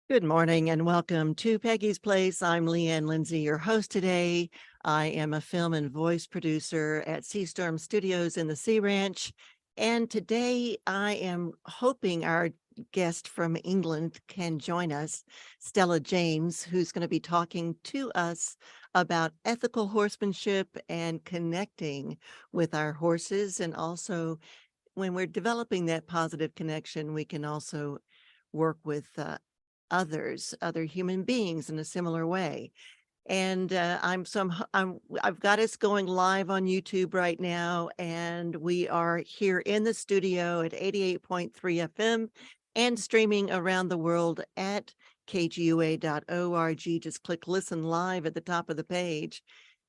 Good morning and welcome to Peggy's Place. I'm Leigh and Lindsey, your host today. I am a film and voice producer at Seastorm Studios in the Sea Ranch. And today I am hoping our guest from England can join us, Stella James, who's going to be talking to us about ethical horsemanship and connecting with our horses. And also, when we're developing that positive connection, we can also work with other human beings in a similar way. And I've got us going live on YouTube right now, and we are here in the studio at 88.3 FM and streaming around the world at kgua.org. Just click listen live at the top of the page,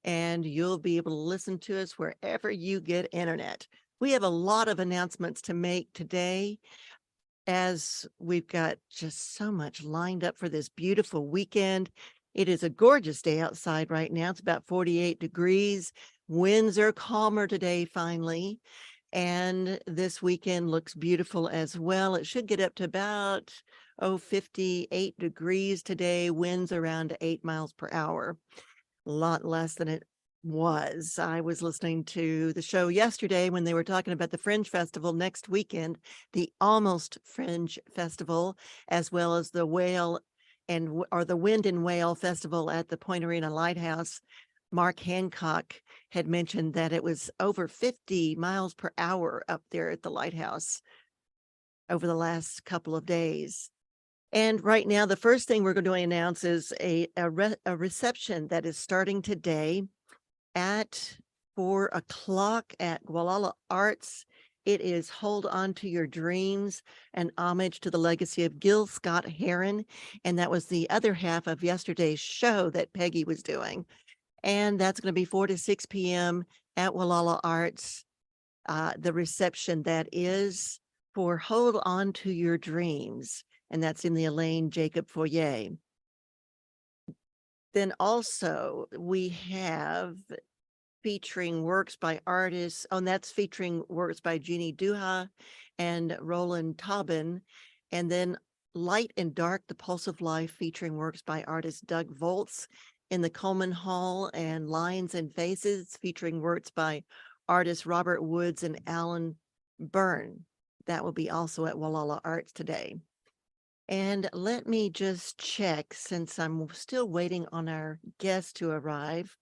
and you'll be able to listen to us wherever you get internet. We have a lot of announcements to make today, as we've got just so much lined up for this beautiful weekend. It is a gorgeous day outside right now. It's about 48 degrees. Winds are calmer today, finally. And this weekend looks beautiful as well. It should get up to about, 58 degrees today. Winds around 8 miles per hour. A lot less than it was. I was listening to the show yesterday when they were talking about the Fringe Festival next weekend, the Almost Fringe Festival, as well as the the Wind and Whale Festival at the Point Arena Lighthouse. Mark Hancock had mentioned that it was over 50 miles per hour up there at the lighthouse over the last couple of days. And right now, the first thing we're going to announce is a reception that is starting today at 4 o'clock at Gualala Arts. It is Hold On to Your Dreams, an homage to the legacy of Gil Scott-Heron. And that was the other half of yesterday's show that Peggy was doing. And that's going to be 4 to 6 p.m. at Gualala Arts. The reception that is for Hold On to Your Dreams. And that's in the Elaine Jacob Foyer. Then also we have featuring works by artists. Oh, and that's featuring works by Jeannie Duha and Roland Taubin. And then Light and Dark, The Pulse of Life, featuring works by artist Doug Volz in the Coleman Hall, and Lines and Faces, featuring works by artists Robert Woods and Alan Byrne. That will be also at Gualala Arts today. And let me just check, since I'm still waiting on our guest to arrive,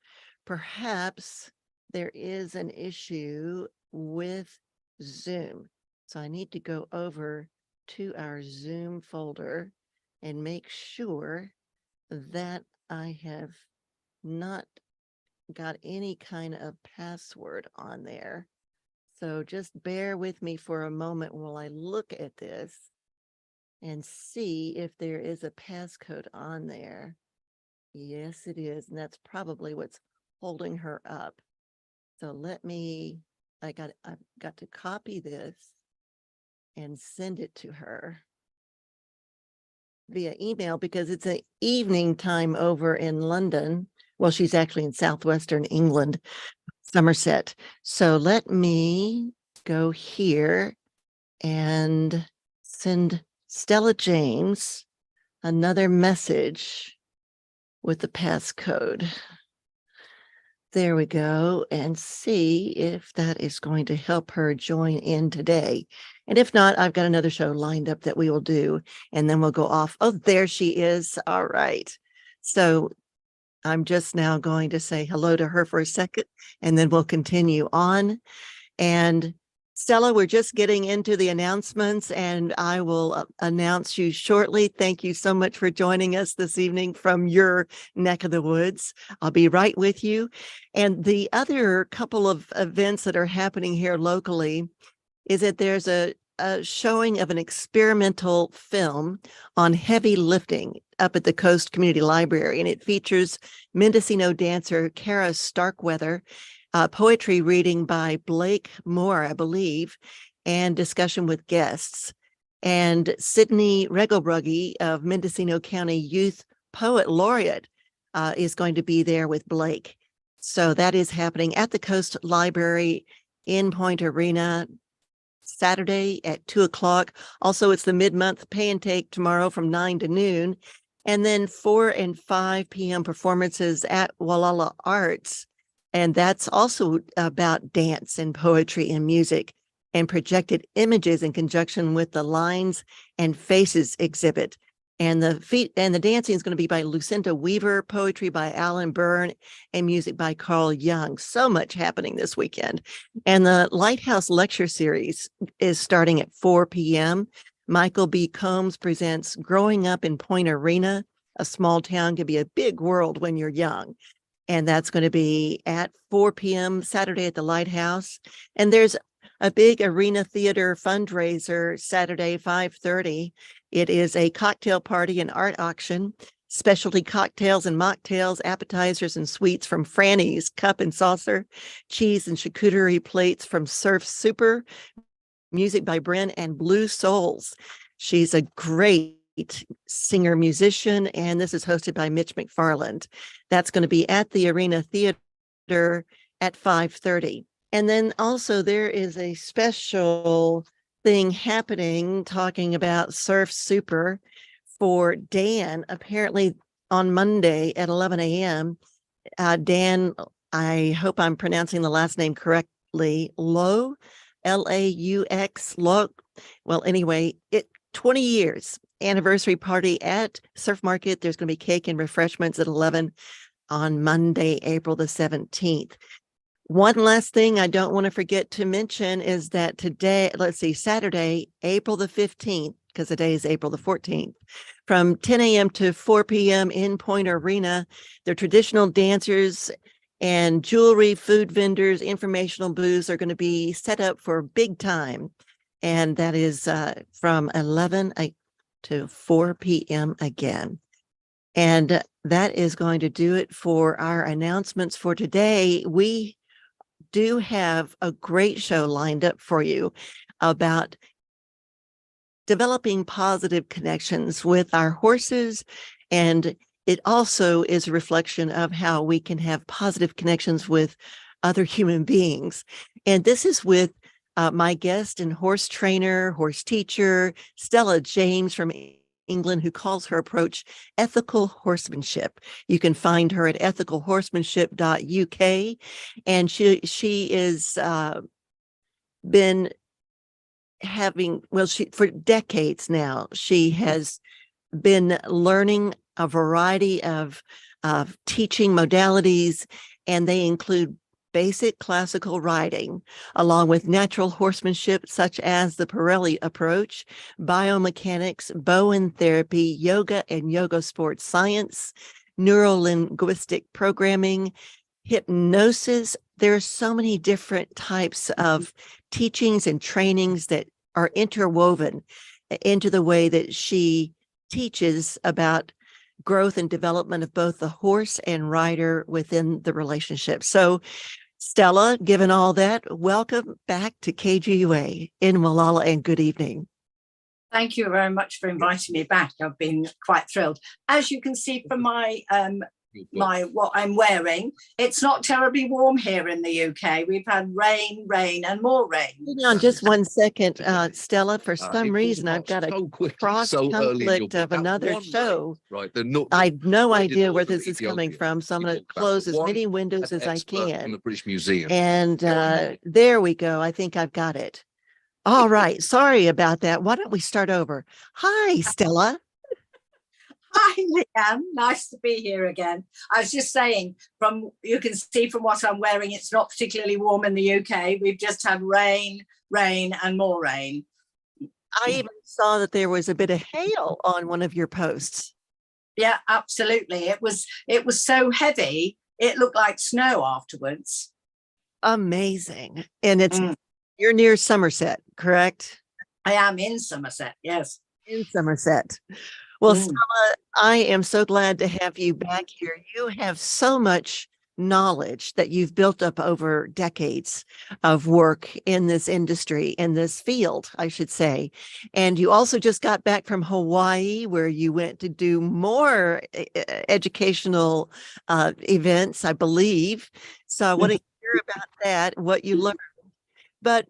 perhaps there is an issue with Zoom. So I need to go over to our Zoom folder and make sure that I have not got any kind of password on there. So just bear with me for a moment while I look at this and see if there is a passcode on there. Yes, it is. And that's probably what's holding her up. So I've got to copy this and send it to her via email, because it's an evening time over in London. Well, she's actually in southwestern England, Somerset. So let me go here and send Stella James another message with the passcode. There we go, and see if that is going to help her join in today. And if not, I've got another show lined up that we will do, and then we'll go off. Oh, there she is. All right. So I'm just now going to say hello to her for a second, and then we'll continue on. And Stella, we're just getting into the announcements, and I will announce you shortly. Thank you so much for joining us this evening from your neck of the woods. I'll be right with you. And the other couple of events that are happening here locally is that there's a showing of an experimental film on heavy lifting up at the Coast Community Library, and it features Mendocino dancer Kara Starkweather, poetry reading by Blake Moore, I believe, and discussion with guests. And Sydney Regelbrugge of Mendocino County Youth Poet Laureate is going to be there with Blake. So that is happening at the Coast Library in Point Arena, Saturday at 2:00. Also, it's the mid-month pay and take tomorrow from 9 to noon. And then 4 and 5 p.m. performances at Walala Arts. And that's also about dance and poetry and music and projected images in conjunction with the Lines and Faces exhibit. And the dancing is going to be by Lucinda Weaver, poetry by Alan Byrne, and music by Carl Young. So much happening this weekend. And the Lighthouse Lecture Series is starting at 4 p.m. Michael B. Combs presents Growing Up in Point Arena. A small town can be a big world when you're young. And that's going to be at 4 p.m. Saturday at the Lighthouse. And there's a big arena theater fundraiser Saturday, 5:30. It is a cocktail party and art auction, specialty cocktails and mocktails, appetizers and sweets from Franny's Cup and Saucer, cheese and charcuterie plates from Surf Super, music by Bryn and Blue Souls. She's a great singer musician, and this is hosted by Mitch McFarland. That's going to be at the Arena Theater at 5:30. And then also there is a special thing happening talking about Surf Super for Dan, apparently on Monday at 11 a.m. Dan, I hope I'm pronouncing the last name correctly, Low, Laux, Low. Well, anyway, 20 years anniversary party at Surf Market. There's going to be cake and refreshments at 11 on Monday, April the 17th. One last thing I don't want to forget to mention is that today, Saturday, April the 15th, because the day is April the 14th, from 10 a.m. to 4 p.m. in Point Arena, the traditional dancers and jewelry, food vendors, informational booths are going to be set up for big time. And that is from 11 to 4 p.m. again. And that is going to do it for our announcements for today. We do have a great show lined up for you about developing positive connections with our horses. And it also is a reflection of how we can have positive connections with other human beings. And this is with my guest and horse trainer, horse teacher, Stella James from England, who calls her approach ethical horsemanship. You can find her at ethicalhorsemanship.uk. And she is been having, for decades now, she has been learning a variety of teaching modalities, and they include basic classical riding, along with natural horsemanship, such as the Pirelli approach, biomechanics, Bowen therapy, yoga and yoga sports science, neuro-linguistic programming, hypnosis. There are so many different types of teachings and trainings that are interwoven into the way that she teaches about growth and development of both the horse and rider within the relationship. So Stella, given all that, welcome back to KGUA in Malala, and good evening. Thank you very much for inviting me back. I've been quite thrilled. As you can see from my what I'm wearing, it's not terribly warm here in the UK. We've had rain, and more rain. Hang on just one second, Stella. For some reason, I've got a cross conflict of another show. Right. I have no idea where this is coming from, so I'm going to close as many windows as I can. From the British Museum. And there we go. I think I've got it. All right. Sorry about that. Why don't we start over? Hi, Stella. Hi, Leanne. Nice to be here again. I was just saying, you can see from what I'm wearing, it's not particularly warm in the UK. We've just had rain, and more rain. I even saw that there was a bit of hail on one of your posts. Yeah, absolutely. It was so heavy, it looked like snow afterwards. Amazing. And you're near Somerset, correct? I am in Somerset, yes. In Somerset. Well, Stella, I am so glad to have you back here. You have so much knowledge that you've built up over decades of work in this industry, in this field, I should say. And you also just got back from Hawaii, where you went to do more educational events, I believe. So I want to hear about that, what you learned. But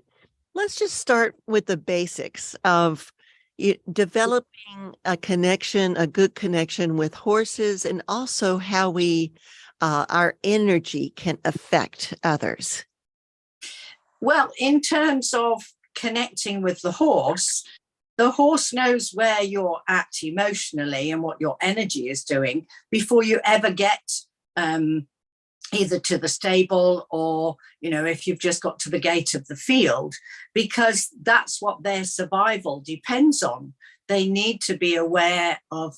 Let's just start with the basics of developing a connection, a good connection with horses, and also how our energy can affect others. Well, in terms of connecting with the horse knows where you're at emotionally and what your energy is doing before you ever get either to the stable or, if you've just got to the gate of the field, because that's what their survival depends on. They need to be aware of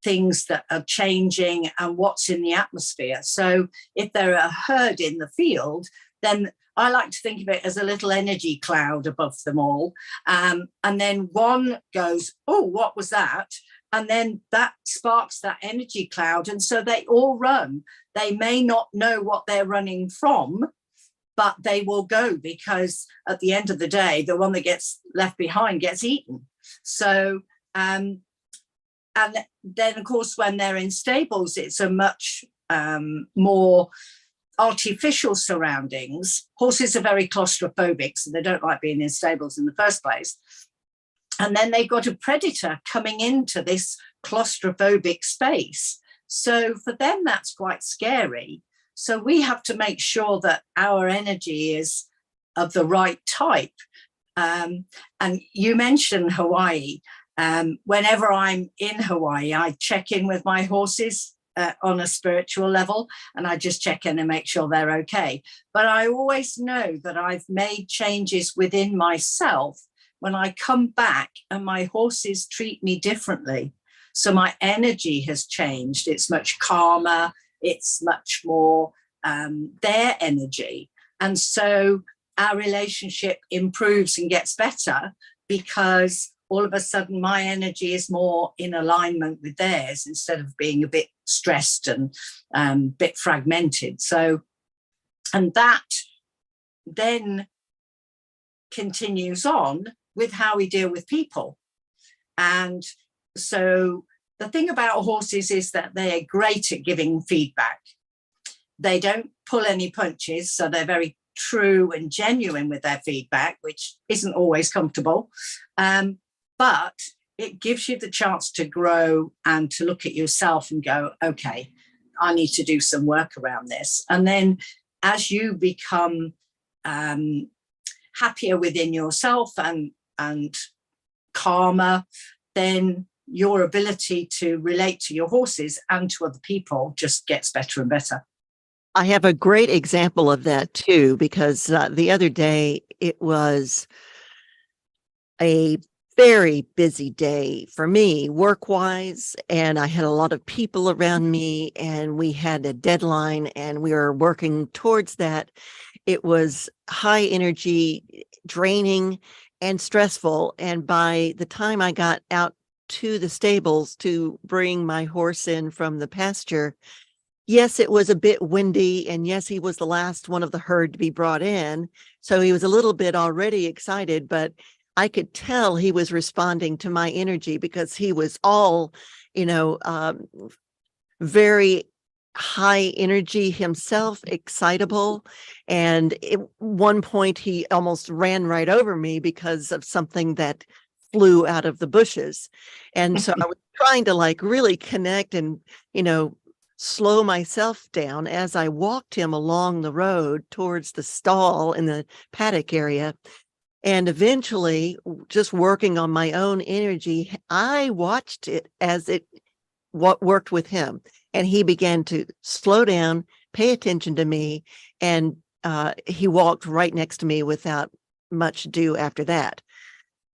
things that are changing and what's in the atmosphere. So if there are a herd in the field, then I like to think of it as a little energy cloud above them all. And then one goes, oh, what was that? And then that sparks that energy cloud. And so they all run. They may not know what they're running from, but they will go, because at the end of the day, the one that gets left behind gets eaten. So, and then, of course, when they're in stables, it's a much more artificial surroundings. Horses are very claustrophobic, so they don't like being in stables in the first place. And then they've got a predator coming into this claustrophobic space. So for them, that's quite scary. So we have to make sure that our energy is of the right type. And you mentioned Hawaii. Whenever I'm in Hawaii, I check in with my horses on a spiritual level, and I just check in and make sure they're okay. But I always know that I've made changes within myself when I come back and my horses treat me differently. So my energy has changed. It's much calmer. It's much more their energy. And so our relationship improves and gets better, because all of a sudden my energy is more in alignment with theirs instead of being a bit stressed and a bit fragmented. So, and that then continues on with how we deal with people. And so the thing about horses is that they are great at giving feedback. They don't pull any punches, so they're very true and genuine with their feedback, which isn't always comfortable. But it gives you the chance to grow and to look at yourself and go, okay, I need to do some work around this. And then as you become happier within yourself and calmer, then your ability to relate to your horses and to other people just gets better and better. I have a great example of that too, because the other day it was a very busy day for me work-wise, and I had a lot of people around me, and we had a deadline and we were working towards that. It was high energy, draining, and stressful. And by the time I got out to the stables to bring my horse in from the pasture, yes, it was a bit windy, and yes, he was the last one of the herd to be brought in. So he was a little bit already excited, but I could tell he was responding to my energy, because he was all, very high energy himself, excitable. And at one point he almost ran right over me because of something that flew out of the bushes. And so I was trying to really connect and, slow myself down as I walked him along the road towards the stall in the paddock area. And eventually, just working on my own energy, I watched it as what worked with him. And he began to slow down, pay attention to me, and he walked right next to me without much ado after that.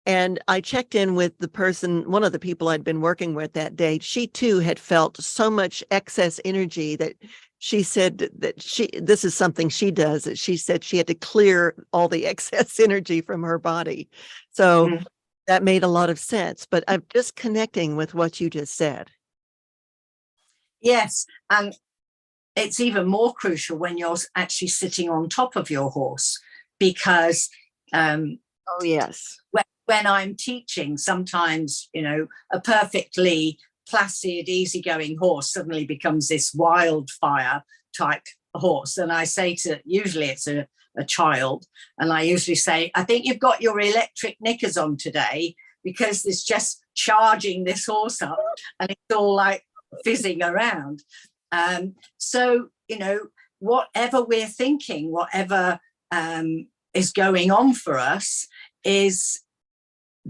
And I checked in with the person, one of the people I'd been working with that day. She too had felt so much excess energy that she said that this is something she does, that she said she had to clear all the excess energy from her body. So that made a lot of sense. But I'm just connecting with what you just said. Yes. And it's even more crucial when you're actually sitting on top of your horse, because oh yes, when I'm teaching, sometimes a perfectly placid, easygoing horse suddenly becomes this wildfire type a horse, and I say to, usually it's a child, and I usually say, I think you've got your electric knickers on today, because it's just charging this horse up and it's all like fizzing around. So, you know, whatever we're thinking, whatever is going on for us is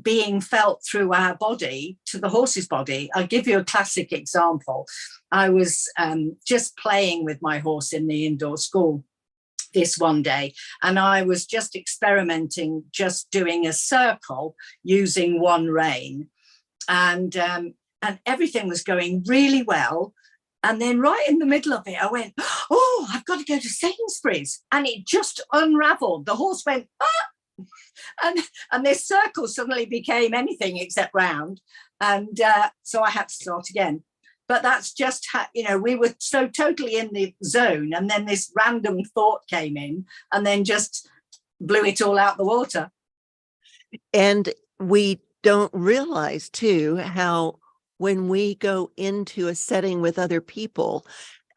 being felt through our body to the horse's body. I'll give you a classic example. I was just playing with my horse in the indoor school this one day, and I was just experimenting, just doing a circle using one rein, and everything was going really well. And then right in the middle of it, I went, oh, I've got to go to Sainsbury's, and it just unraveled. The horse went, ah! And this circle suddenly became anything except round, and so I had to start again. But that's just how, you know, we were so totally in the zone, and then this random thought came in and then just blew it all out the water. And we don't realize too how when we go into a setting with other people,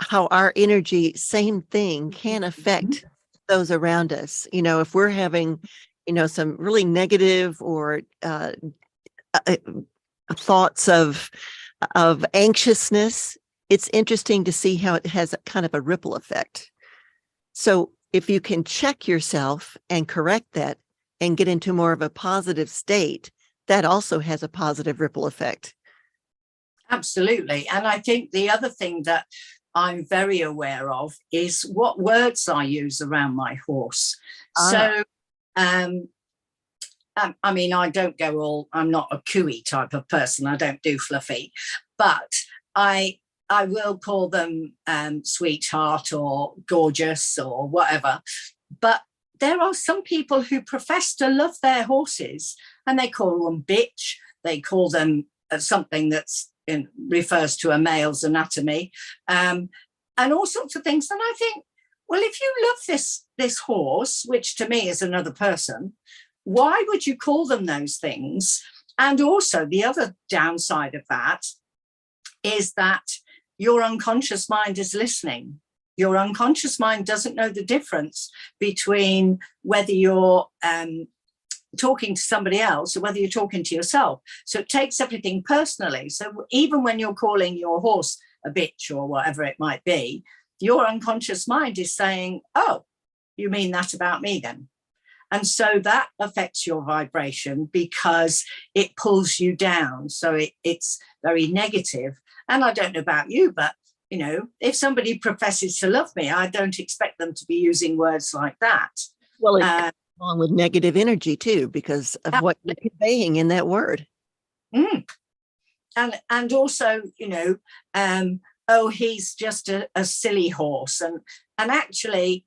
how our energy, same thing, can affect those around us. You know, if we're having, you know, some really negative or thoughts of anxiousness, it's interesting to see how it has a kind of a ripple effect. So if you can check yourself and correct that and get into more of a positive state, that also has a positive ripple effect. Absolutely. And I think the other thing that I'm very aware of is what words I use around my horse. So I mean, I don't go all, I'm not a cooey type of person. I don't do fluffy, but I will call them sweetheart or gorgeous or whatever. But there are some people who profess to love their horses, and they call them bitch. They call them something that's refers to a male's anatomy, and all sorts of things. And I think, well, if you love this horse, which to me is another person, why would you call them those things? And also the other downside of that is that your unconscious mind is listening. Your unconscious mind doesn't know the difference between whether you're talking to somebody else or whether you're talking to yourself. So it takes everything personally. So even when you're calling your horse a bitch or whatever it might be, your unconscious mind is saying, oh, you mean that about me then? And so that affects your vibration because it pulls you down. So it's very negative. And I don't know about you, but, you know, if somebody professes to love me, I don't expect them to be using words like that. Well, it's along with negative energy too, because of what you're conveying in that word. And also, you know, oh, he's just a silly horse. And actually,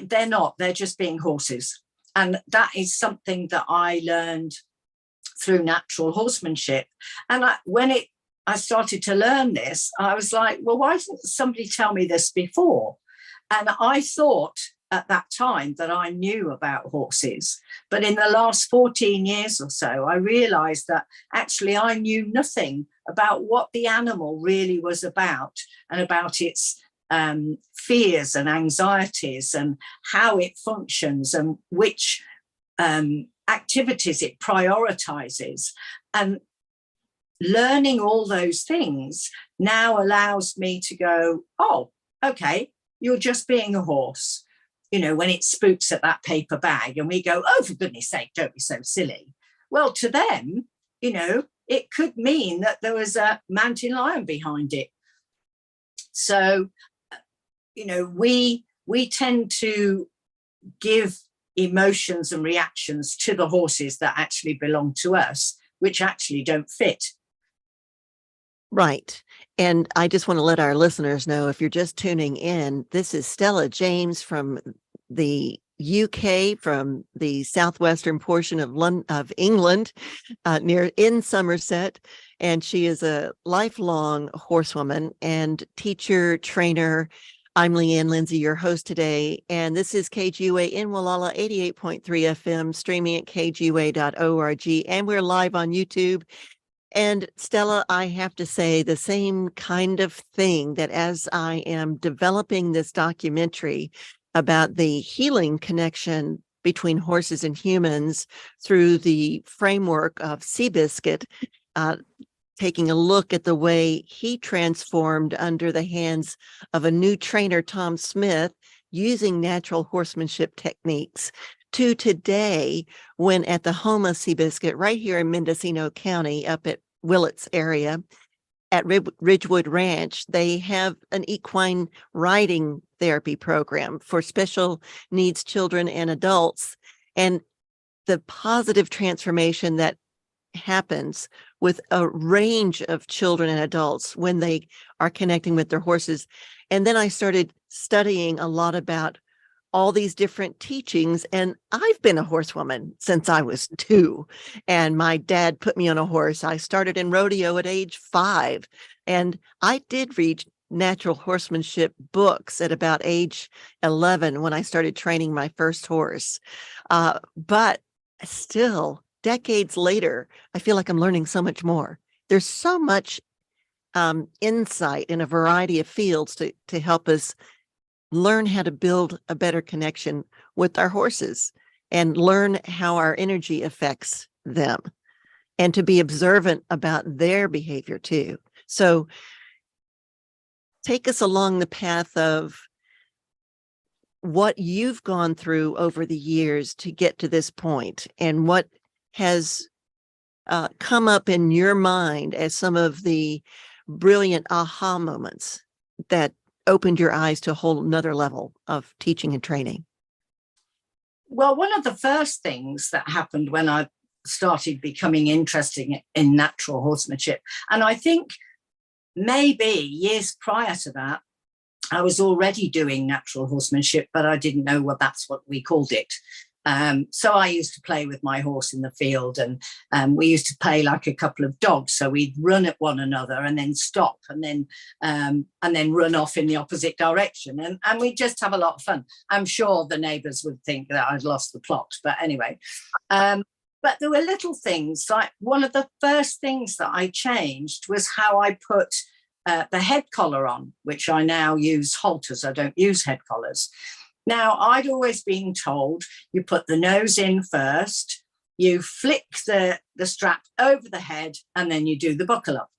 they're not. They're just being horses. And that is something that I learned through natural horsemanship. And when I started to learn this, I was like, well, why didn't somebody tell me this before? And I thought at that time that I knew about horses. But in the last 14 years or so, I realized that actually I knew nothing about what the animal really was about and about its fears and anxieties and how it functions and which activities it prioritizes. And learning all those things now allows me to go, oh, okay, you're just being a horse. You know, when it spooks at that paper bag and we go, oh, for goodness sake, don't be so silly. Well, to them, you know, it could mean that there was a mountain lion behind it. So, you know, we tend to give emotions and reactions to the horses that actually belong to us, which actually don't fit. Right. And I just want to let our listeners know, if you're just tuning in, this is Stella James from the UK, from the southwestern portion of England, in Somerset. And she is a lifelong horsewoman and teacher, trainer. I'm Lindsey, your host today, and this is KGUA in Wallala, 88.3 FM, streaming at kgua.org, and we're live on YouTube And Stella, I have to say the same kind of thing, that as I am developing this documentary about the healing connection between horses and humans through the framework of Seabiscuit, taking a look at the way he transformed under the hands of a new trainer, Tom Smith, using natural horsemanship techniques, to today, when at the home of Seabiscuit, right here in Mendocino County, up at Willits area, at Ridgewood Ranch, they have an equine riding therapy program for special needs children and adults. And the positive transformation that happens with a range of children and adults when they are connecting with their horses. And then I started studying a lot about all these different teachings. And I've been a horsewoman since I was 2. And my dad put me on a horse. I started in rodeo at age 5. And I did read natural horsemanship books at about age 11 when I started training my first horse. But still, decades later, I feel like I'm learning so much more. There's so much insight in a variety of fields to help us learn how to build a better connection with our horses and learn how our energy affects them, and to be observant about their behavior too. So take us along the path of what you've gone through over the years to get to this point, and what has come up in your mind as some of the brilliant aha moments that opened your eyes to a whole nother level of teaching and training. Well, one of the first things that happened when I started becoming interested in natural horsemanship, and I think maybe years prior to that, I was already doing natural horsemanship, but I didn't know that's what we called it. So I used to play with my horse in the field, and we used to play like a couple of dogs. So we'd run at one another and then stop, and then run off in the opposite direction, and we'd just have a lot of fun. I'm sure the neighbours would think that I'd lost the plot, but anyway. But there were little things, like one of the first things that I changed was how I put the head collar on, which I now use halters. I don't use head collars. Now, I'd always been told you put the nose in first, you flick the strap over the head, and then you do the buckle up.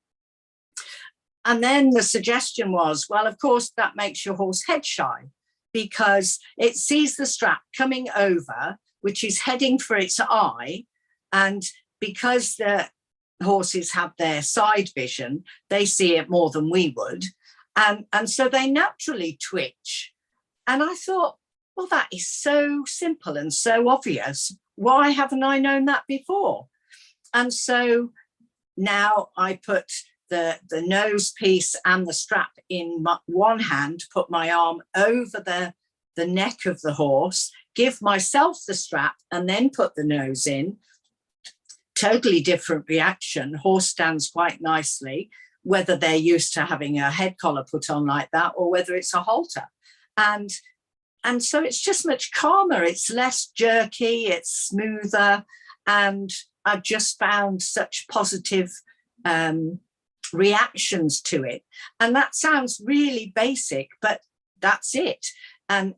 And then the suggestion was, well, of course, that makes your horse head shy, because it sees the strap coming over, which is heading for its eye. And because the horses have their side vision, they see it more than we would. And so they naturally twitch. And I thought, well, that is so simple and so obvious. Why haven't I known that before? And so now I put the nose piece and the strap in one hand, put my arm over the neck of the horse, give myself the strap, and then put the nose in. Totally different reaction. Horse stands quite nicely, whether they're used to having a head collar put on like that or whether it's a halter. And so it's just much calmer. It's less jerky, it's smoother. And I've just found such positive reactions to it. And that sounds really basic, but that's it. And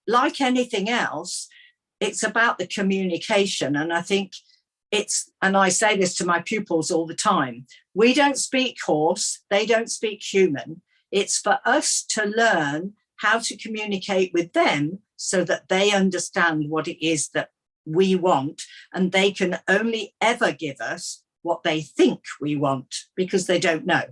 like anything else, it's about the communication. And I think and I say this to my pupils all the time, we don't speak horse, they don't speak human. It's for us to learn how to communicate with them so that they understand what it is that we want, and they can only ever give us what they think we want, because they don't know.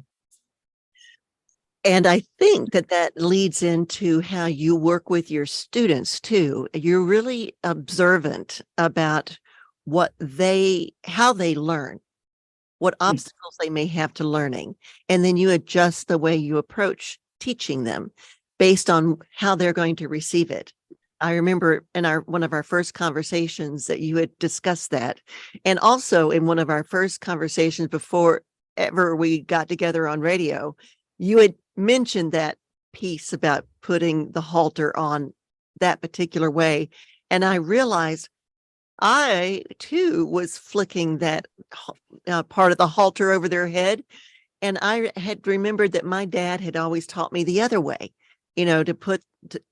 And I think that leads into how you work with your students too. You're really observant about how they learn, what obstacles they may have to learning, and then you adjust the way you approach teaching them based on how they're going to receive it. I remember in one of our first conversations that you had discussed that. And also in one of our first conversations before ever we got together on radio, you had mentioned that piece about putting the halter on that particular way. And I realized I too was flicking that part of the halter over their head. And I had remembered that my dad had always taught me the other way, to put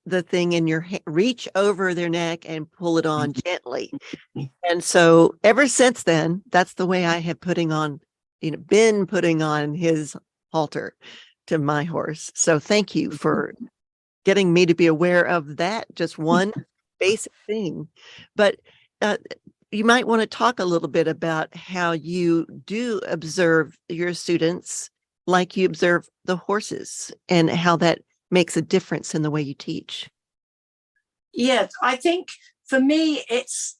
the thing in your reach over their neck and pull it on gently. And so ever since then, that's the way I have been putting on his halter to my horse. So thank you for getting me to be aware of that, just one basic thing. But you might want to talk a little bit about how you do observe your students like you observe the horses and how that makes a difference in the way you teach. Yes, I think for me, it's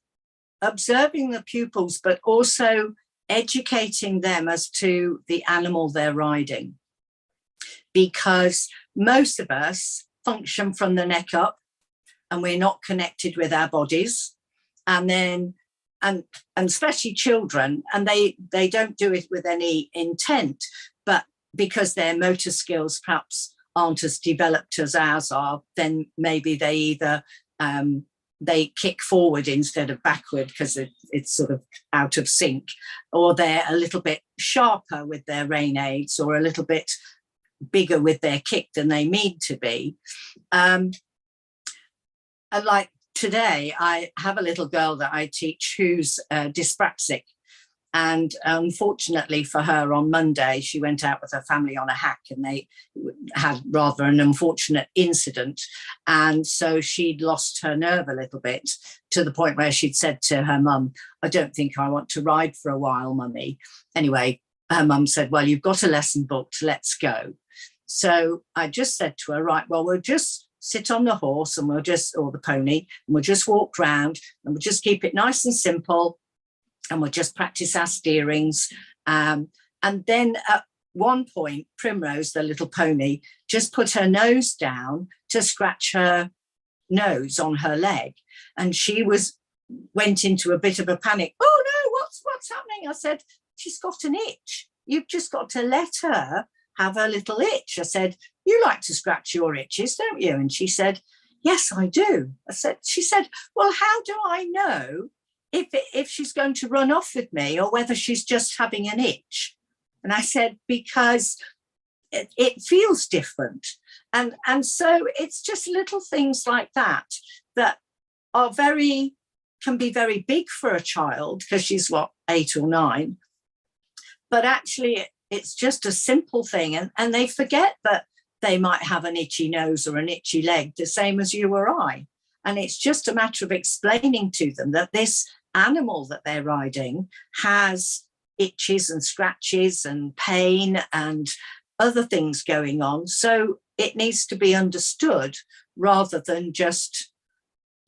observing the pupils, but also educating them as to the animal they're riding. Because most of us function from the neck up and we're not connected with our bodies. And especially children, and they don't do it with any intent, but because their motor skills perhaps aren't as developed as ours are, then maybe they either they kick forward instead of backward because it's sort of out of sync, or they're a little bit sharper with their rein aids or a little bit bigger with their kick than they mean to be. And like today, I have a little girl that I teach who's dyspraxic. And unfortunately for her, on Monday, she went out with her family on a hack and they had rather an unfortunate incident. And so she'd lost her nerve a little bit, to the point where she'd said to her mum, "I don't think I want to ride for a while, mummy." Anyway, her mum said, "Well, you've got a lesson booked, let's go." So I just said to her, "Right, well, we'll just sit on the horse or the pony, and we'll just walk round and we'll just keep it nice and simple. And we'll just practice our steerings." And then at one point, Primrose, the little pony, just put her nose down to scratch her nose on her leg. And she went into a bit of a panic. "Oh no, what's happening?" I said, "She's got an itch. You've just got to let her have her little itch." I said, "You like to scratch your itches, don't you?" And she said, "Yes, I do." She said, "Well, how do I know if she's going to run off with me or whether she's just having an itch?" And I said, "Because it feels different." And so it's just little things like that are can be very big for a child, because she's 8 or 9. But actually it's just a simple thing. And they forget that they might have an itchy nose or an itchy leg, the same as you or I. And it's just a matter of explaining to them that this animal that they're riding has itches and scratches and pain and other things going on. So it needs to be understood rather than just.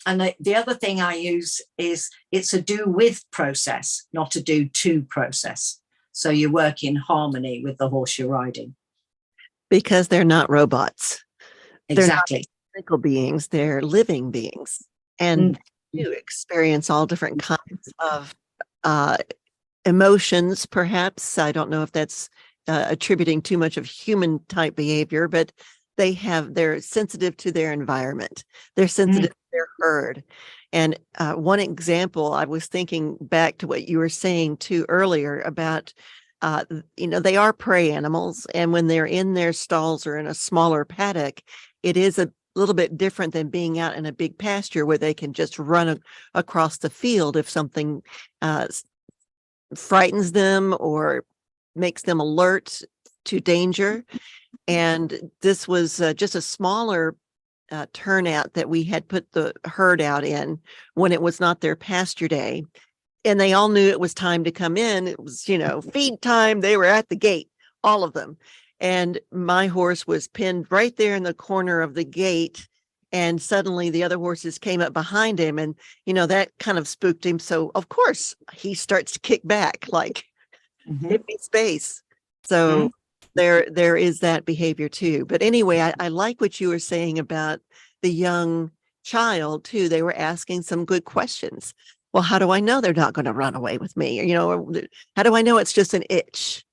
And the other thing I use is it's a do with process, not a do to process. So you work in harmony with the horse you're riding. Because they're not robots. Exactly. They're not physical beings, they're living beings. And you experience all different kinds of emotions, perhaps. I don't know if that's attributing too much of human type behavior, but they're sensitive to their environment. They're sensitive to their herd. And one example, I was thinking back to what you were saying too earlier about, they are prey animals. And when they're in their stalls or in a smaller paddock, it is a little bit different than being out in a big pasture where they can just run across the field if something frightens them or makes them alert to danger. And this was just a smaller turnout that we had put the herd out in when it was not their pasture day. And they all knew it was time to come in. It was, feed time. They were at the gate, all of them. And my horse was pinned right there in the corner of the gate. And suddenly the other horses came up behind him. And, that kind of spooked him. So, of course, he starts to kick back, like, give me space. So there is that behavior too. But anyway, I like what you were saying about the young child too. They were asking some good questions. Well, how do I know they're not going to run away with me? How do I know it's just an itch?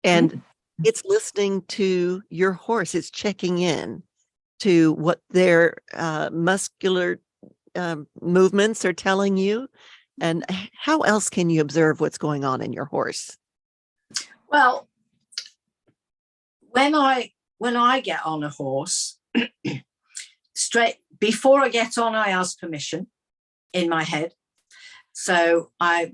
And it's listening to your horse. It's checking in to what their muscular movements are telling you. And how else can you observe what's going on in your horse? Well, when I get on a horse, straight before I get on, I ask permission in my head. So I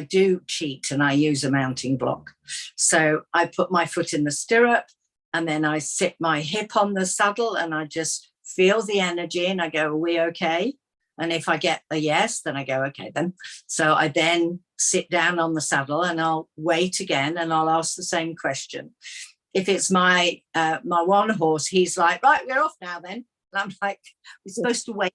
do cheat and I use a mounting block. So I put my foot in the stirrup and then I sit my hip on the saddle and I just feel the energy and I go, are we okay? And if I get a yes, then I go, okay, then. So I then sit down on the saddle and I'll wait again and I'll ask the same question. If it's my one horse, he's like, right, we're off now then. And I'm like, we're supposed to wait.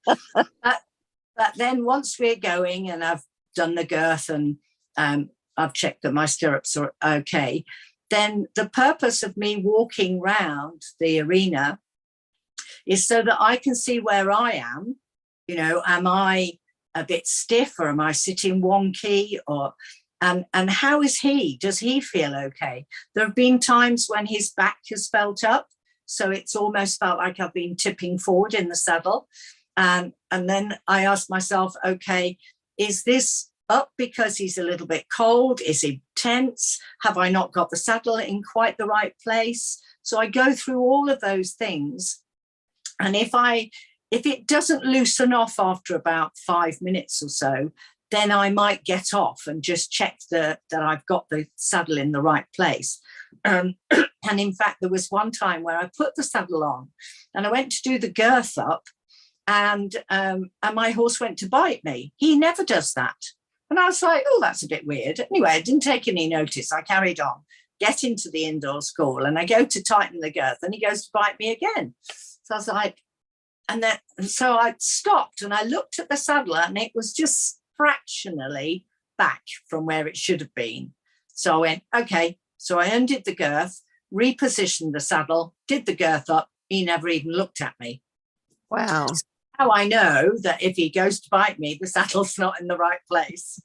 But then once we're going and I've done the girth and I've checked that my stirrups are okay, then the purpose of me walking round the arena is so that I can see where I am. You know, am I a bit stiff or am I sitting wonky, or and how is he? Does he feel okay? There have been times when his back has felt up, so it's almost felt like I've been tipping forward in the saddle. And then I ask myself, okay, is this up because he's a little bit cold? Is he tense? Have I not got the saddle in quite the right place? So I go through all of those things. And if it doesn't loosen off after about 5 minutes or so, then I might get off and just check that I've got the saddle in the right place. And in fact, there was one time where I put the saddle on and I went to do the girth up, and my horse went to bite me. He never does that. And I was like, oh, that's a bit weird. Anyway, I didn't take any notice. I carried on, get into the indoor school, and I go to tighten the girth and he goes to bite me again. So I was like, so I stopped and I looked at the saddle and it was just fractionally back from where it should have been. So I went, okay. So I undid the girth, repositioned the saddle, did the girth up. He never even looked at me. Wow. So how I know that if he goes to bite me, the saddle's not in the right place.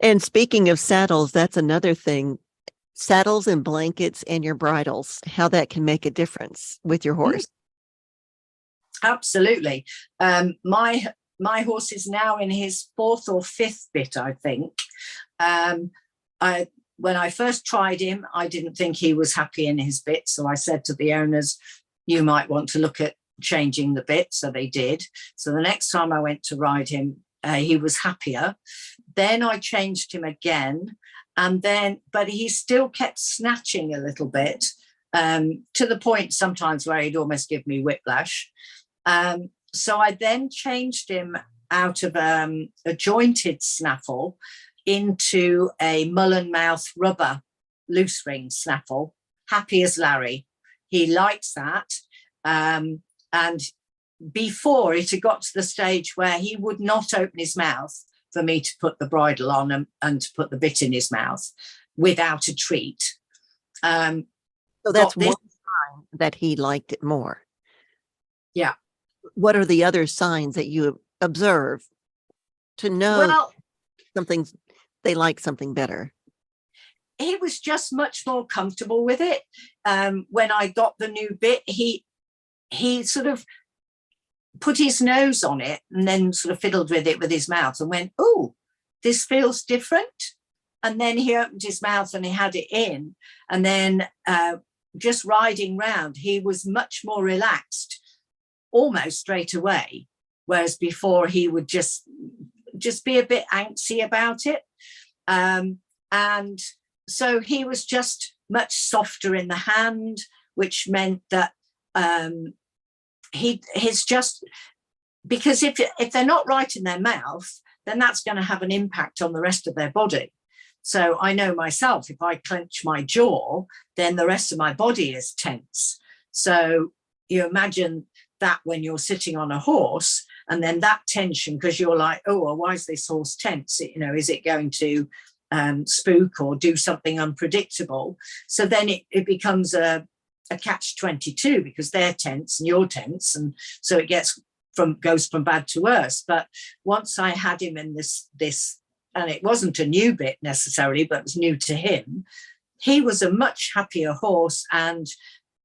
And speaking of saddles, that's another thing. Saddles and blankets and your bridles, how that can make a difference with your horse. Absolutely. My horse is now in his 4th or 5th bit, I think. When I first tried him, I didn't think he was happy in his bit. So I said to the owners, you might want to look at changing the bit. So they did. So the next time I went to ride him, he was happier. Then I changed him again. But he still kept snatching a little bit, to the point sometimes where he'd almost give me whiplash. So I then changed him out of a jointed snaffle into a mullen mouth rubber loose ring snaffle. Happy as Larry. He likes that. And before it had got to the stage where he would not open his mouth for me to put the bridle on and to put the bit in his mouth without a treat. So that's one sign that he liked it more. Yeah. What are the other signs that you observe to know they like something better? He was just much more comfortable with it. When I got the new bit, he sort of put his nose on it and then sort of fiddled with it with his mouth and went, oh, this feels different. And then he opened his mouth and he had it in. And then just riding round, he was much more relaxed almost straight away. Whereas before he would just be a bit antsy about it. And so he was just much softer in the hand, which meant that he's just, because if they're not right in their mouth, then that's going to have an impact on the rest of their body. So I know myself, if I clench my jaw, then the rest of my body is tense. So you imagine that when you're sitting on a horse, and then that tension, because you're like, oh, well, why is this horse tense? Is it going to spook or do something unpredictable? So then it becomes a catch-22, because they're tense and you're tense, and so it goes from bad to worse. But once I had him in this, and it wasn't a new bit necessarily, but it was new to him, he was a much happier horse, and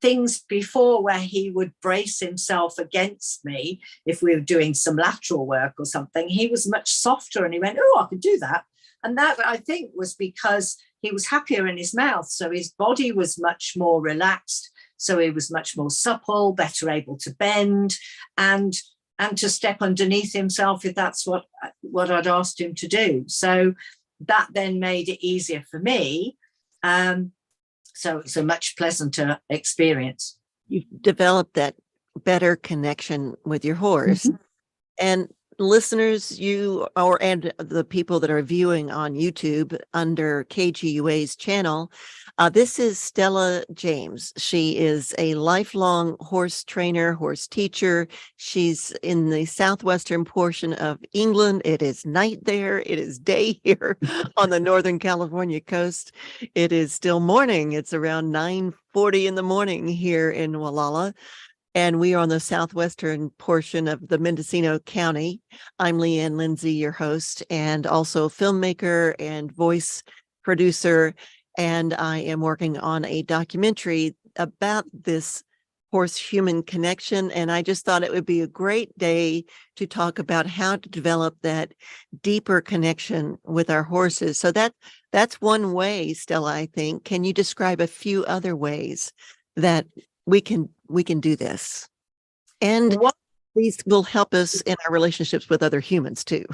things before where he would brace himself against me if we were doing some lateral work or something. He was much softer and he went, oh, I can do that. And that, I think, was because he was happier in his mouth. So his body was much more relaxed. So he was much more supple, better able to bend and to step underneath himself if that's what I'd asked him to do. So that then made it easier for me. So it's a much pleasanter experience. You've developed that better connection with your horse. Mm-hmm. And listeners, and the people that are viewing on YouTube under KGUA's channel, this is Stella James. She is a lifelong horse trainer, horse teacher. She's in the southwestern portion of England. It is night there. It is day here on the Northern California coast. It is still morning. It's around 9:40 in the morning here in Wallala. And we are on the southwestern portion of the Mendocino County. I'm Leigh Lindsey, your host, and also filmmaker and voice producer. And I am working on a documentary about this horse-human connection. And I just thought it would be a great day to talk about how to develop that deeper connection with our horses. So that's one way, Stella, I think. Can you describe a few other ways that we can do this? And these will help us in our relationships with other humans too.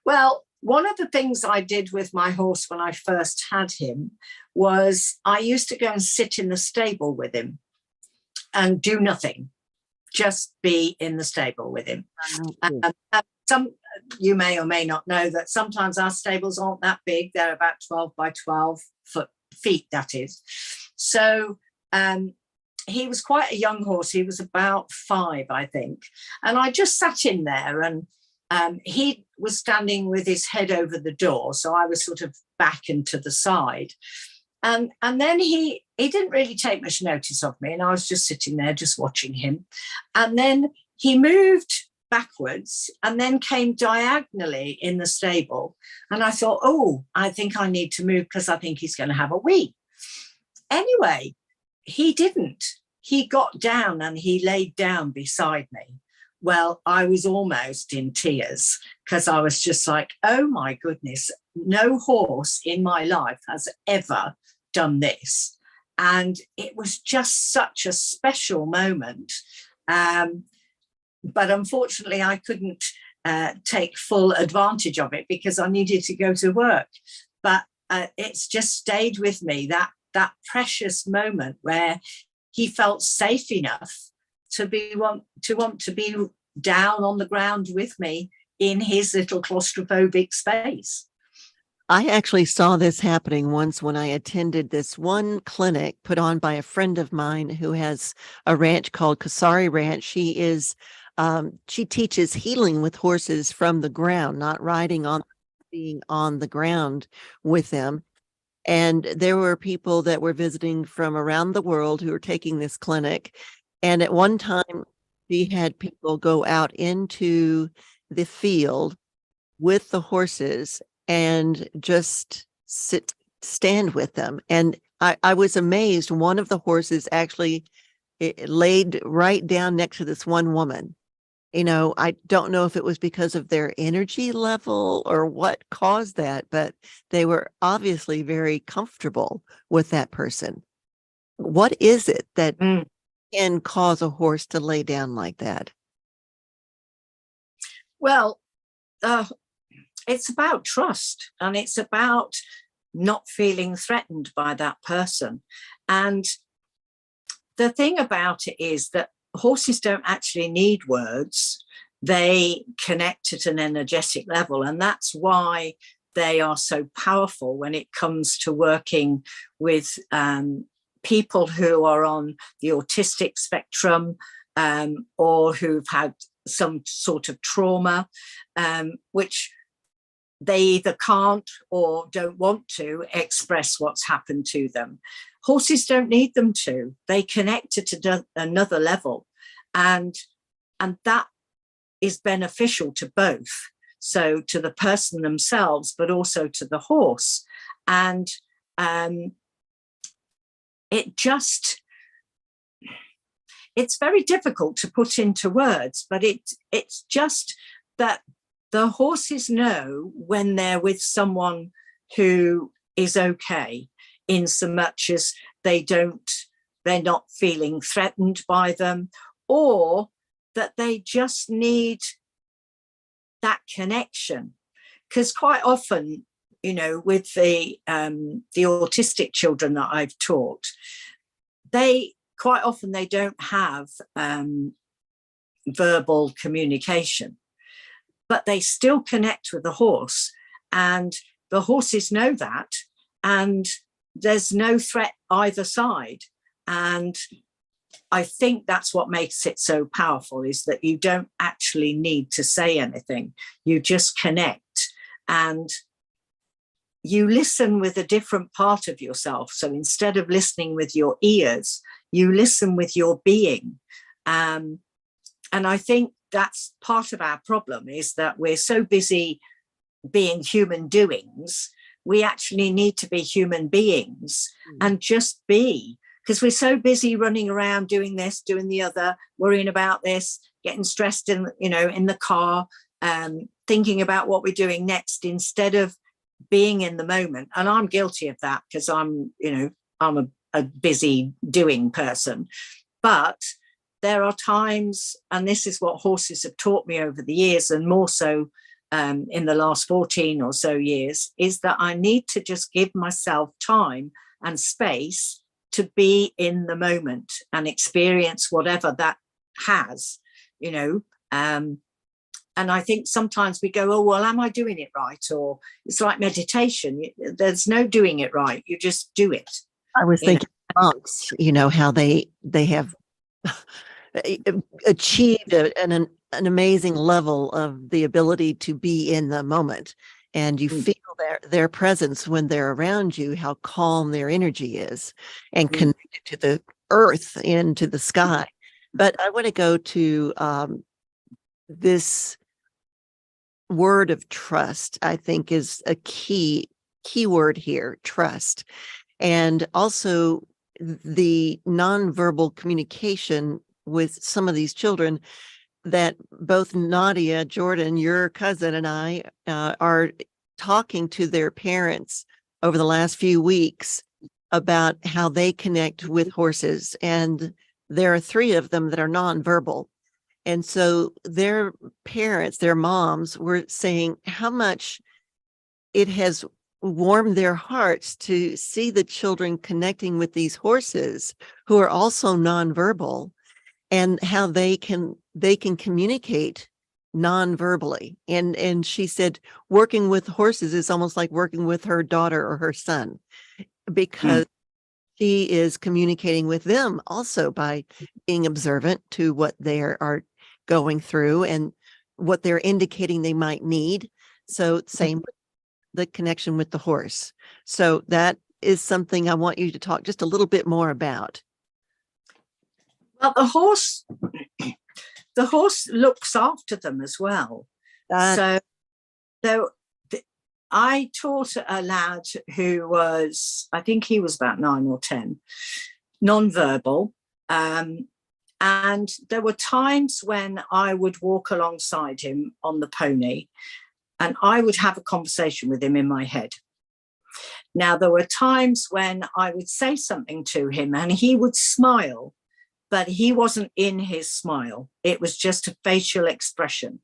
Well, one of the things I did with my horse when I first had him was I used to go and sit in the stable with him and do nothing, just be in the stable with him. You may or may not know that sometimes our stables aren't that big. They're about 12 by 12 feet, that is. So he was quite a young horse. He was about 5, I think. And I just sat in there and he was standing with his head over the door. So I was sort of back and to the side. And then he didn't really take much notice of me. And I was just sitting there just watching him. And then he moved backwards and then came diagonally in the stable. And I thought, oh, I think I need to move because I think he's going to have a wee. Anyway, he didn't. He got down and he laid down beside me. Well, I was almost in tears because I was just like, oh my goodness, no horse in my life has ever done this. And it was just such a special moment. But unfortunately, I couldn't take full advantage of it because I needed to go to work. But it's just stayed with me, that precious moment where he felt safe enough to want to be down on the ground with me in his little claustrophobic space. I actually saw this happening once when I attended this one clinic put on by a friend of mine who has a ranch called Kasari Ranch. She teaches healing with horses from the ground, not riding on, being on the ground with them. And there were people that were visiting from around the world who were taking this clinic. And at one time, she had people go out into the field with the horses and just stand with them. And I was amazed. One of the horses actually laid right down next to this one woman. I don't know if it was because of their energy level or what caused that, but they were obviously very comfortable with that person. What is it that can cause a horse to lay down like that? Well, it's about trust, and it's about not feeling threatened by that person. And the thing about it is that horses don't actually need words. They connect at an energetic level, and that's why they are so powerful when it comes to working with people who are on the autistic spectrum or who've had some sort of trauma, which they either can't or don't want to express what's happened to them. Horses don't need them to. They connect at another level, and that is beneficial to both. So to the person themselves, but also to the horse. And it just it's very difficult to put into words, but it's just that the horses know when they're with someone who is okay, in so much as they're not feeling threatened by them, or that they just need that connection. Because quite often, with the autistic children that I've taught, they don't have verbal communication, but they still connect with the horse, and the horses know that, and there's no threat either side. And I think that's what makes it so powerful, is that you don't actually need to say anything. You just connect, and you listen with a different part of yourself. So instead of listening with your ears, you listen with your being. And I think that's part of our problem, is that we're so busy being human doings. We actually need to be human beings and just be, because we're so busy running around doing this, doing the other, worrying about this, getting stressed in the car, thinking about what we're doing next, instead of being in the moment. And I'm guilty of that, because I'm a busy doing person. But there are times, and this is what horses have taught me over the years, and more so in the last 14 or so years, is that I need to just give myself time and space to be in the moment and experience whatever that has, and I think sometimes we go, oh, well, am I doing it right? Or it's like meditation. There's no doing it right. You just do it. I was thinking monks, how they have achieved an amazing level of the ability to be in the moment. And you feel their presence when they're around you, how calm their energy is, and connected to the earth and to the sky. But I want to go to this word of trust. I think is a key word here, trust. And also the nonverbal communication with some of these children that both Nadia, Jordan, your cousin, and I are talking to their parents over the last few weeks about how they connect with horses. And there are 3 of them that are nonverbal. And so their parents, their moms, were saying how much it has warmed their hearts to see the children connecting with these horses who are also nonverbal, and how they can communicate non-verbally. And she said working with horses is almost like working with her daughter or her son, because she is communicating with them also by being observant to what they are going through and what they're indicating they might need. So same with the connection with the horse. So that is something I want you to talk just a little bit more about. Well, the horse looks after them as well. I taught a lad who was, I think he was about 9 or 10, non-verbal. And there were times when I would walk alongside him on the pony, and I would have a conversation with him in my head. Now, there were times when I would say something to him and he would smile, but he wasn't in his smile. It was just a facial expression.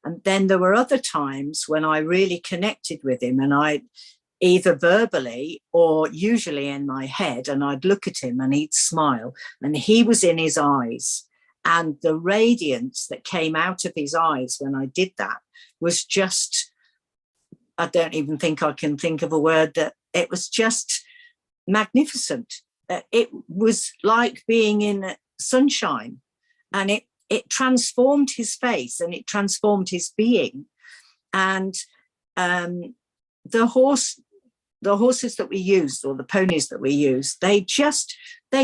And then there were other times when I really connected with him, and I either verbally or usually in my head, and I'd look at him and he'd smile, and he was in his eyes. And the radiance that came out of his eyes when I did that was just, I don't even think I can think of a word, that it was just magnificent. It was like being in sunshine, and it transformed his face and it transformed his being. And the horses that we used, or the ponies that we used, they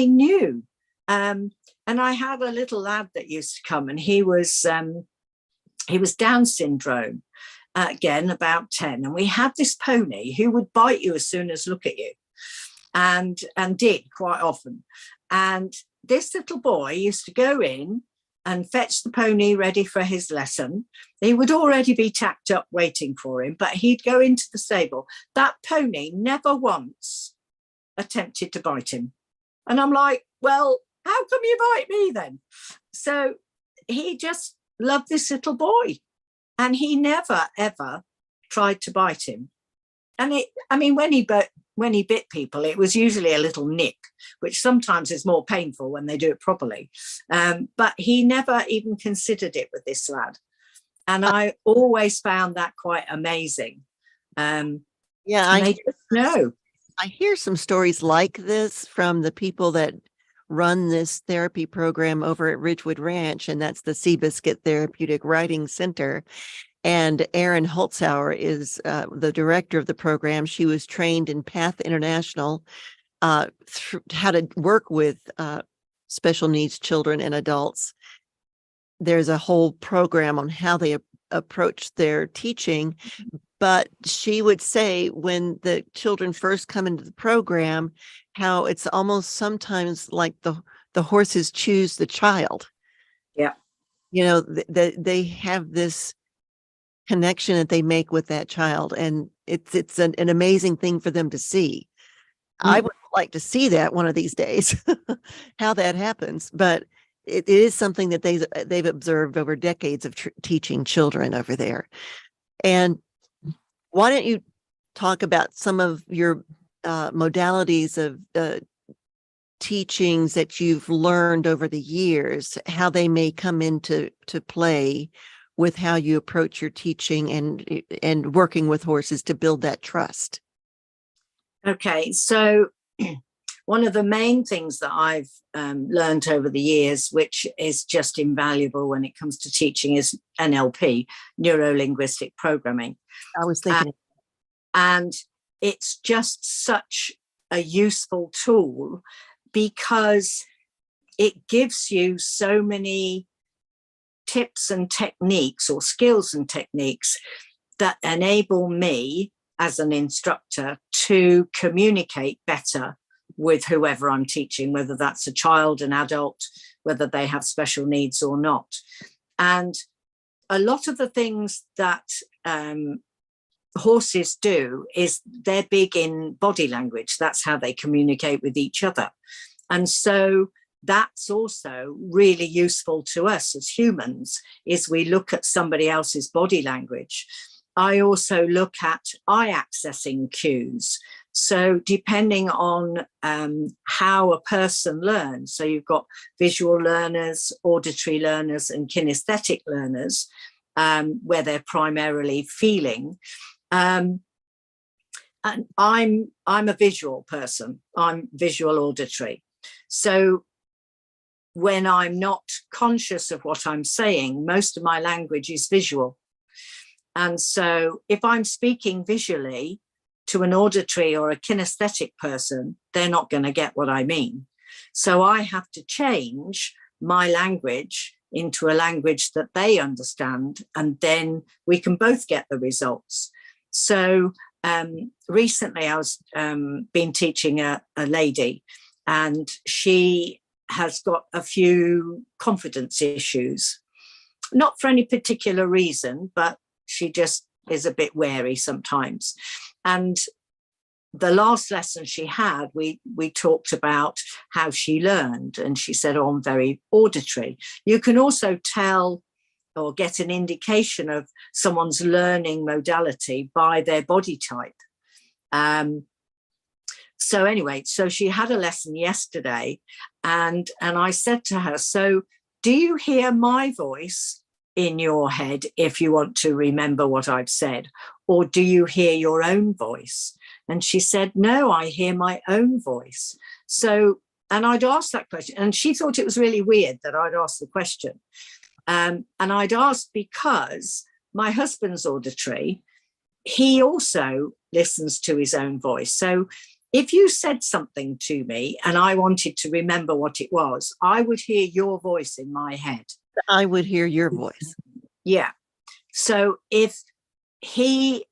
knew. And I had a little lad that used to come, and he was Down syndrome, again, about 10. And we had this pony who would bite you as soon as look at you, and did quite often. And this little boy used to go in and fetch the pony ready for his lesson. He would already be tacked up waiting for him, but he'd go into the stable. That pony never once attempted to bite him. And I'm like, well, how come you bite me then? So he just loved this little boy, and he never, ever tried to bite him. And when he bit people, it was usually a little nick, which sometimes is more painful when they do it properly. But he never even considered it with this lad. And I always found that quite amazing. I just know. I hear some stories like this from the people that run this therapy program over at Ridgewood Ranch, and that's the Seabiscuit Therapeutic Riding Center. And Erin Holzhauer is the director of the program. She was trained in Path International, how to work with special needs children and adults. There's a whole program on how they approach their teaching. But she would say when the children first come into the program, how it's almost sometimes like the horses choose the child. Yeah. They have this connection that they make with that child, and it's an amazing thing for them to see. I would like to see that one of these days, how that happens, but it is something that they've observed over decades of teaching children over there. And why don't you talk about some of your modalities of teachings that you've learned over the years, how they may come into play with how you approach your teaching and working with horses to build that trust? Okay, so one of the main things that I've learned over the years, which is just invaluable when it comes to teaching, is NLP, neuro-linguistic programming. I was thinking. And it's just such a useful tool because it gives you so many tips and techniques, or skills and techniques, that enable me as an instructor to communicate better with whoever I'm teaching, whether that's a child, an adult, whether they have special needs or not. And a lot of the things that horses do is they're big in body language. That's how they communicate with each other. And so that's also really useful to us as humans, is we look at somebody else's body language. I also look at eye accessing cues. So depending on how a person learns, so you've got visual learners, auditory learners, and kinesthetic learners, where they're primarily feeling. And I'm a visual person. I'm visual auditory. So when I'm not conscious of what I'm saying, most of my language is visual. And so if I'm speaking visually to an auditory or a kinesthetic person, they're not going to get what I mean. So I have to change my language into a language that they understand, and then we can both get the results. So recently I was been teaching a lady, and she has got a few confidence issues, not for any particular reason, but she just is a bit wary sometimes. And the last lesson she had, we talked about how she learned, and she said, oh, I'm very auditory. You can also tell or get an indication of someone's learning modality by their body type. So anyway, so she had a lesson yesterday, and I said to her, so do you hear my voice in your head if you want to remember what I've said, or do you hear your own voice? And she said, no, I hear my own voice. So, and I'd asked that question, and she thought it was really weird that I'd asked the question. And I'd asked because my husband's auditory, he also listens to his own voice. So if you said something to me and I wanted to remember what it was, I would hear your voice in my head. I would hear your voice. Yeah. So if he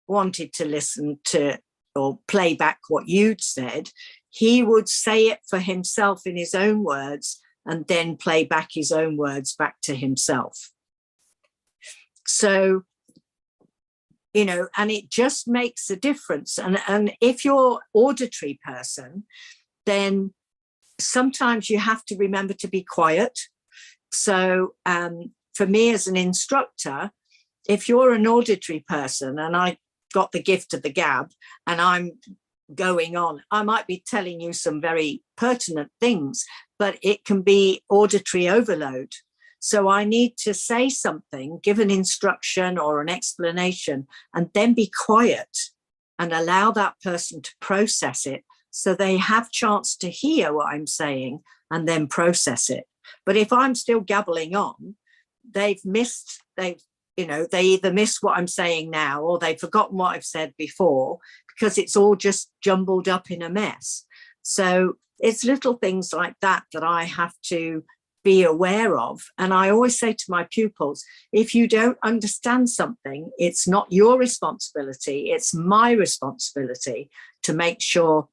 wanted to listen to or play back what you'd said, he would say it for himself in his own words and then play back his own words back to himself. So, you know, and it just makes a difference. And if you're auditory person, then sometimes you have to remember to be quiet. So for me as an instructor, if you're an auditory person and I got the gift of the gab and I'm going on, I might be telling you some very pertinent things, but it can be auditory overload. So I need to say something, give an instruction or an explanation, and then be quiet and allow that person to process it so they have chance to hear what I'm saying and then process it. But if I'm still gabbling on, they either miss what I'm saying now or they've forgotten what I've said before because it's all just jumbled up in a mess. So it's little things like that that I have to be aware of. And I always say to my pupils, if you don't understand something, it's not your responsibility, it's my responsibility to make sure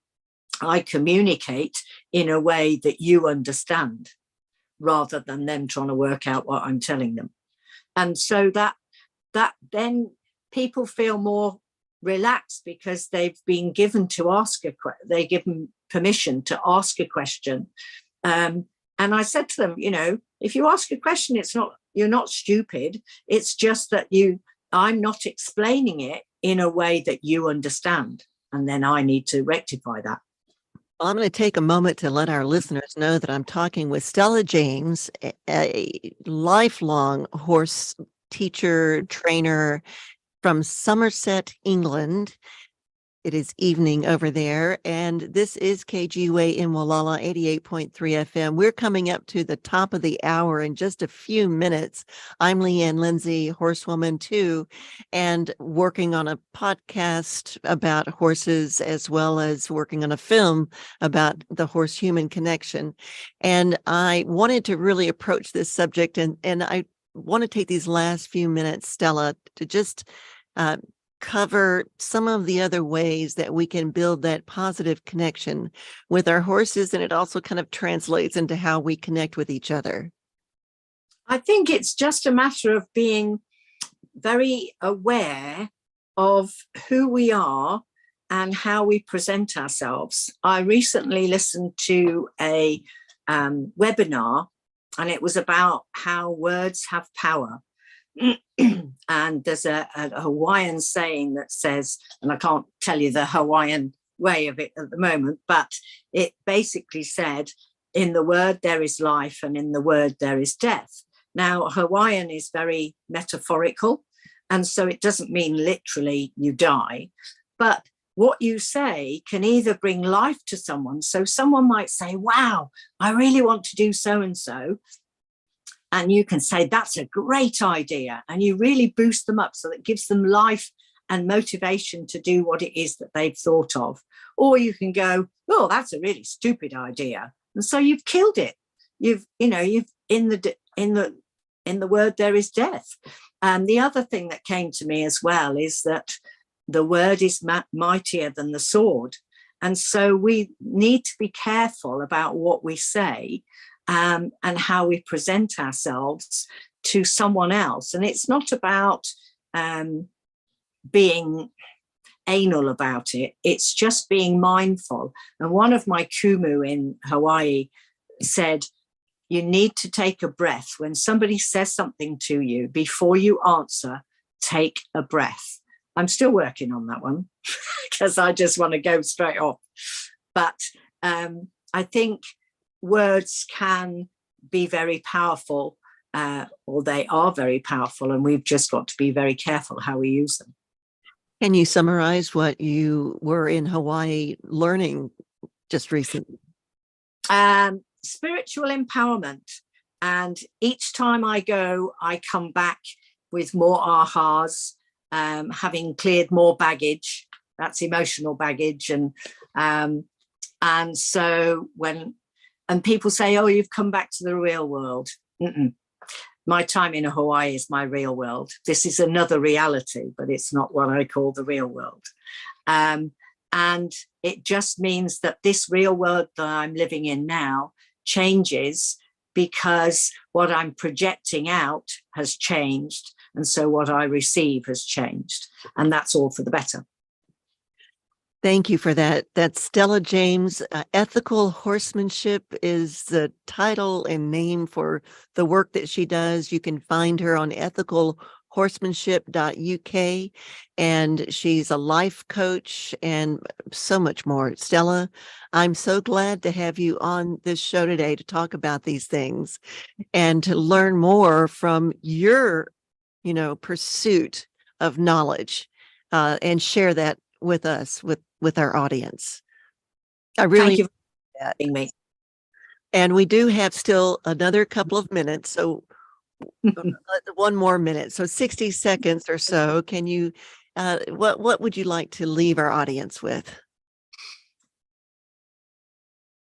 I communicate in a way that you understand, rather than them trying to work out what I'm telling them. And so that then people feel more relaxed because they've been given to ask they're given permission to ask a question. And I said to them, you know, if you ask a question, you're not stupid. It's just that I'm not explaining it in a way that you understand. And then I need to rectify that. Well, I'm going to take a moment to let our listeners know that I'm talking with Stella James, a lifelong horse teacher, trainer from Somerset, England. It is evening over there, and this is KGUA in Wallala, 88.3 FM. We're coming up to the top of the hour in just a few minutes. I'm Leigh Lindsey, horsewoman too, and working on a podcast about horses, as well as working on a film about the horse-human connection. And I wanted to really approach this subject, and I want to take these last few minutes, Stella, to just cover some of the other ways that we can build that positive connection with our horses, and it also kind of translates into how we connect with each other. I think it's just a matter of being very aware of who we are and how we present ourselves. I recently listened to a webinar, and it was about how words have power. And there's a Hawaiian saying that says, and I can't tell you the Hawaiian way of it at the moment, but it basically said, in the word there is life and in the word there is death. Now, Hawaiian is very metaphorical, and so it doesn't mean literally you die, but what you say can either bring life to someone. So someone might say, wow, I really want to do so-and-so. And you can say, that's a great idea. And you really boost them up so that it gives them life and motivation to do what it is that they've thought of. Or you can go, oh, that's a really stupid idea. And so you've killed it. You've in the word there is death. And the other thing that came to me as well is that the word is mightier than the sword. And so we need to be careful about what we say, and how we present ourselves to someone else. And it's not about being anal about it. It's just being mindful. And one of my kumu in Hawaii said, you need to take a breath. When somebody says something to you, before you answer, take a breath. I'm still working on that one because I just want to go straight off. But I think words can be very powerful, or they are very powerful, and we've just got to be very careful how we use them. Can you summarize what you were in Hawaii learning just recently? Spiritual empowerment. And each time I go, I come back with more ahas, having cleared more baggage. That's emotional baggage. And so and people say, oh, you've come back to the real world. My time in Hawaii is my real world. This is another reality, but it's not what I call the real world. And And it just means that this real world that I'm living in now changes because what I'm projecting out has changed. And so what I receive has changed. And that's all for the better. Thank you for that. That's Stella James. Ethical Horsemanship is the title and name for the work that she does. You can find her on ethicalhorsemanship.uk, and she's a life coach and so much more. Stella, I'm so glad to have you on this show today to talk about these things and to learn more from your, pursuit of knowledge, and share that with us, with our audience. I really Thank you for that. me. And we do have still another couple of minutes, so one more minute, so 60 seconds or so. Can you, what would you like to leave our audience with?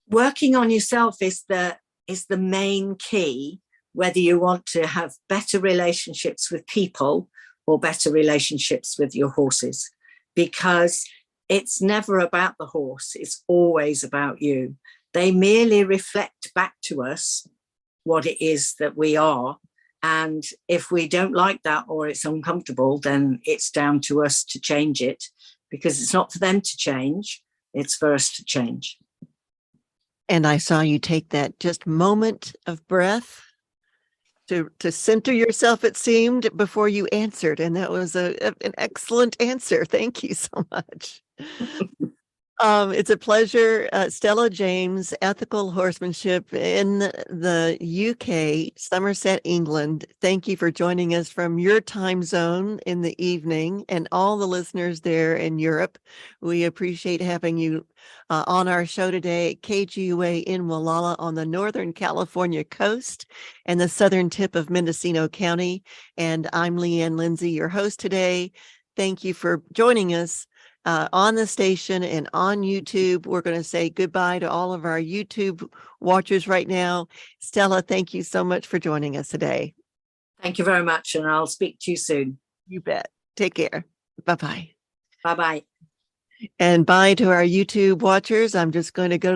Working on yourself is the main key, whether you want to have better relationships with people or better relationships with your horses, because it's never about the horse, it's always about you. They merely reflect back to us what it is that we are. And if we don't like that or it's uncomfortable, then it's down to us to change it, because it's not for them to change, it's for us to change. And I saw you take that just moment of breath to center yourself, it seemed, before you answered. And that was an excellent answer. Thank you so much. It's a pleasure. Stella James, Ethical Horsemanship in the UK, Somerset, England. Thank you for joining us from your time zone in the evening, and all the listeners there in Europe. We appreciate having you on our show today at KGUA in Wallala on the Northern California coast and the southern tip of Mendocino County. And I'm Lindsey, your host today. Thank you for joining us on the station and on YouTube. We're going to say goodbye to all of our YouTube watchers right now. Stella, thank you so much for joining us today. Thank you very much, and I'll speak to you soon. You bet. Take care. Bye-bye. Bye-bye. And bye to our YouTube watchers. I'm just going to go to the